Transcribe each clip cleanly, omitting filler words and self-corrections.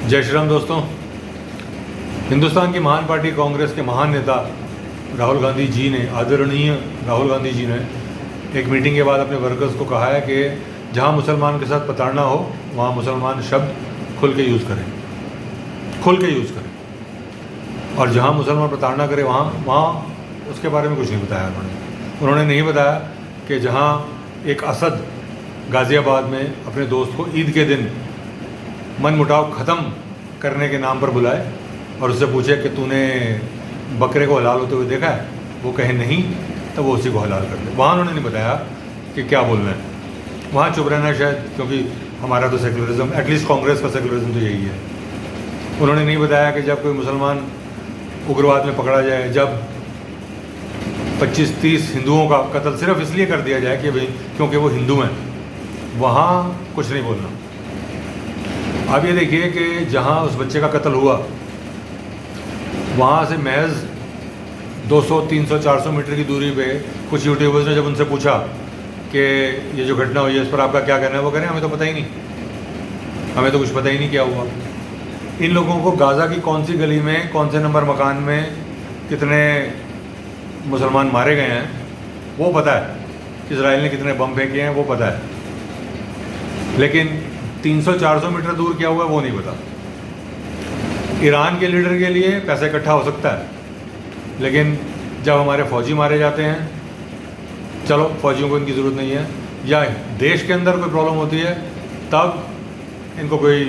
जय श्री राम दोस्तों। हिंदुस्तान की महान पार्टी कांग्रेस के महान नेता राहुल गांधी जी ने, आदरणीय राहुल गांधी जी ने एक मीटिंग के बाद अपने वर्कर्स को कहा है कि जहां मुसलमान के साथ प्रताड़ना हो वहां मुसलमान शब्द खुल के यूज़ करें, और जहां मुसलमान प्रताड़ना करे वहाँ उसके बारे में कुछ नहीं बताया उन्होंने नहीं बताया कि जहां एक असद गाज़ियाबाद में अपने दोस्त को ईद के दिन मन मुटाव ख़त्म करने के नाम पर बुलाए और उससे पूछे कि तूने बकरे को हलाल होते हुए देखा है, वो कहे नहीं, तो वो उसी को हलाल कर दे। वहाँ उन्होंने नहीं बताया कि क्या बोलना है, वहाँ चुप रहना शायद, क्योंकि हमारा तो सेकुलरिज्म, एटलीस्ट कांग्रेस का सेकुलरिज्म तो यही है। उन्होंने नहीं बताया कि जब कोई मुसलमान उग्रवाद में पकड़ा जाए, जब 25-30 हिंदुओं का कत्ल सिर्फ इसलिए कर दिया जाए कि भाई क्योंकि वो हिंदू हैं, वहाँ कुछ नहीं बोलना। अब ये देखिए कि जहाँ उस बच्चे का कत्ल हुआ वहाँ से महज 200, 300, 400 मीटर की दूरी पे कुछ यूट्यूबर्स ने जब उनसे पूछा कि ये जो घटना हुई है इस पर आपका क्या कहना है, वो कह रहे हैं हमें तो पता ही नहीं, हमें तो कुछ पता ही नहीं क्या हुआ। इन लोगों को गाज़ा की कौन सी गली में, कौन से नंबर मकान में कितने मुसलमान मारे गए हैं वो पता है, इजराइल ने कितने बम फेंके हैं वो पता है, लेकिन 300-400 मीटर दूर क्या हुआ वो नहीं पता। ईरान के लीडर के लिए पैसा इकट्ठा हो सकता है, लेकिन जब हमारे फौजी मारे जाते हैं, चलो फौजियों को इनकी ज़रूरत नहीं है, या देश के अंदर कोई प्रॉब्लम होती है तब इनको कोई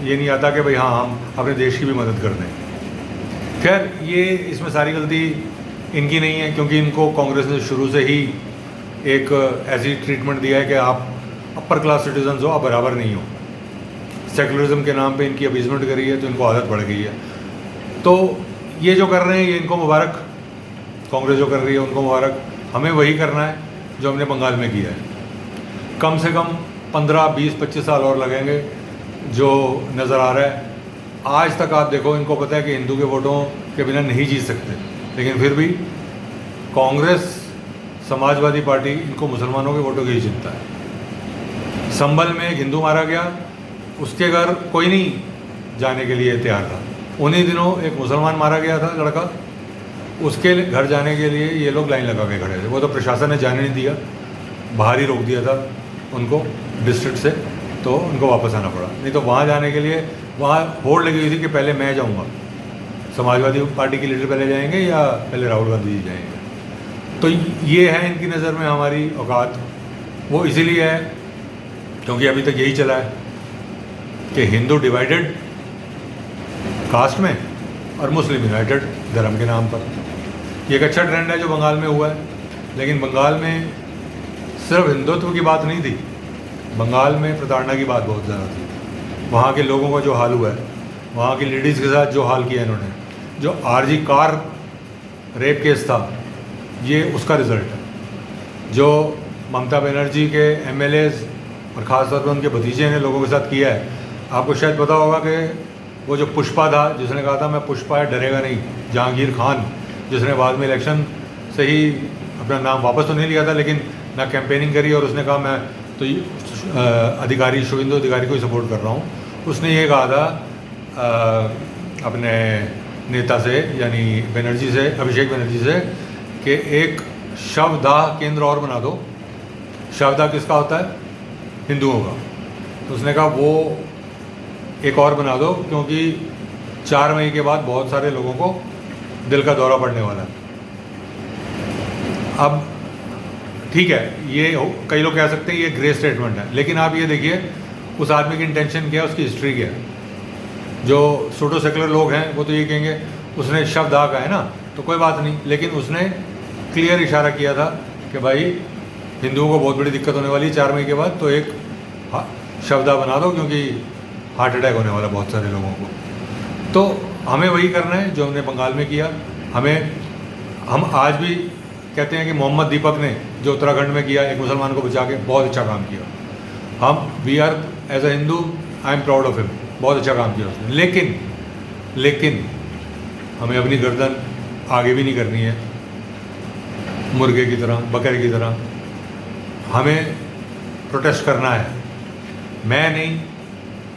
ये नहीं आता कि भाई हाँ हम अपने देश की भी मदद कर दें। खैर ये इसमें सारी गलती इनकी नहीं है, क्योंकि इनको कांग्रेस ने शुरू से ही एक ऐसी ट्रीटमेंट दिया है कि आप अपर क्लास सिटीजन्स हो, आप बराबर नहीं हो। सेकुलरिज्म के नाम पे इनकी अपीजमेंट करी है तो इनको आदत पड़ गई है। तो ये जो कर रहे हैं ये इनको मुबारक, कांग्रेस जो कर रही है उनको मुबारक। हमें वही करना है जो हमने बंगाल में किया है। कम से कम 15, 20, 25 साल और लगेंगे जो नज़र आ रहा है। आज तक आप देखो, इनको पता है कि हिंदू के वोटों के बिना नहीं जीत सकते, लेकिन फिर भी कांग्रेस, समाजवादी पार्टी इनको मुसलमानों के वोटों के ही जीतता है। संभल में एक हिंदू मारा गया, उसके घर कोई नहीं जाने के लिए तैयार था। उन्हीं दिनों एक मुसलमान मारा गया था लड़का, उसके घर जाने के लिए ये लोग लाइन लगा के खड़े थे। वो तो प्रशासन ने जाने नहीं दिया, बाहर ही रोक दिया था उनको डिस्ट्रिक्ट से, तो उनको वापस आना पड़ा। नहीं तो वहाँ जाने के लिए वहाँ होड़ लगी हुई थी कि पहले मैं जाऊँगा, समाजवादी पार्टी के लीडर पहले जाएंगे या पहले राहुल गांधी जी जाएंगे। तो ये है इनकी नज़र में हमारी औकात। वो इसीलिए है क्योंकि अभी तक यही चला है कि हिंदू डिवाइडेड कास्ट में और मुस्लिम यूनाइटेड धर्म के नाम पर। ये एक अच्छा ट्रेंड है जो बंगाल में हुआ है, लेकिन बंगाल में सिर्फ हिंदुत्व की बात नहीं थी, बंगाल में प्रताड़ना की बात बहुत ज़्यादा थी। वहाँ के लोगों का जो हाल हुआ है, वहाँ की लेडीज़ के साथ जो हाल किया इन्होंने, जो आरजी कार रेप केस था, ये उसका रिज़ल्ट है। जो ममता बनर्जी के एमएलएज और ख़ास तौर पर उनके भतीजे ने लोगों के साथ किया है। आपको शायद पता होगा कि वो जो पुष्पा था, जिसने कहा था मैं पुष्पा है डरेगा नहीं, जहांगीर खान, जिसने बाद में इलेक्शन से ही अपना नाम वापस तो नहीं लिया था, लेकिन ना कैंपेनिंग करी, और उसने कहा मैं तो अधिकारी, शुभेंदु अधिकारी को ही सपोर्ट कर रहा हूँ। उसने ये कहा था अपने नेता से, यानी बनर्जी से, अभिषेक बनर्जी से, कि एक शवदाह केंद्र और बना दो। शवदाह किसका होता है? हिंदुओं का। तो उसने कहा वो एक और बना दो, क्योंकि 4 मई के बाद बहुत सारे लोगों को दिल का दौरा पड़ने वाला है। अब ठीक है, ये कई लोग कह सकते हैं ये ग्रे स्टेटमेंट है, लेकिन आप ये देखिए उस आदमी की इंटेंशन क्या है, उसकी हिस्ट्री क्या है। जो सूडो सेकुलर लोग हैं वो तो ये कहेंगे उसने शब्द आ का है ना, तो कोई बात नहीं, लेकिन उसने क्लियर इशारा किया था कि भाई हिंदुओं को बहुत बड़ी दिक्कत होने वाली है 4 मई के बाद, तो एक शब्दा बना दो, क्योंकि हार्ट अटैक होने वाला बहुत सारे लोगों को। तो हमें वही करना है जो हमने बंगाल में किया। हम आज भी कहते हैं कि मोहम्मद दीपक ने जो उत्तराखंड में किया, एक मुसलमान को बचा के, बहुत अच्छा काम किया। We are as a Hindu, I am proud of him, बहुत अच्छा काम किया उसने। लेकिन हमें अपनी गर्दन आगे भी नहीं करनी है मुर्गे की तरह, बकरे की तरह। हमें प्रोटेस्ट करना है। मैं नहीं,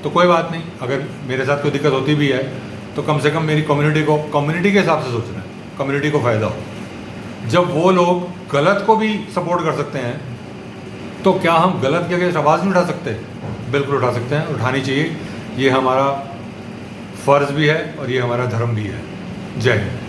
तो कोई बात नहीं, अगर मेरे साथ कोई दिक्कत होती भी है तो कम से कम मेरी कम्युनिटी के हिसाब से सोचना है, कम्युनिटी को फ़ायदा हो। जब वो लोग गलत को भी सपोर्ट कर सकते हैं तो क्या हम गलत के अगेंस्ट आवाज़ नहीं उठा सकते? बिल्कुल उठा सकते हैं, उठानी चाहिए। ये हमारा फ़र्ज़ भी है और ये हमारा धर्म भी है। जय हिंद।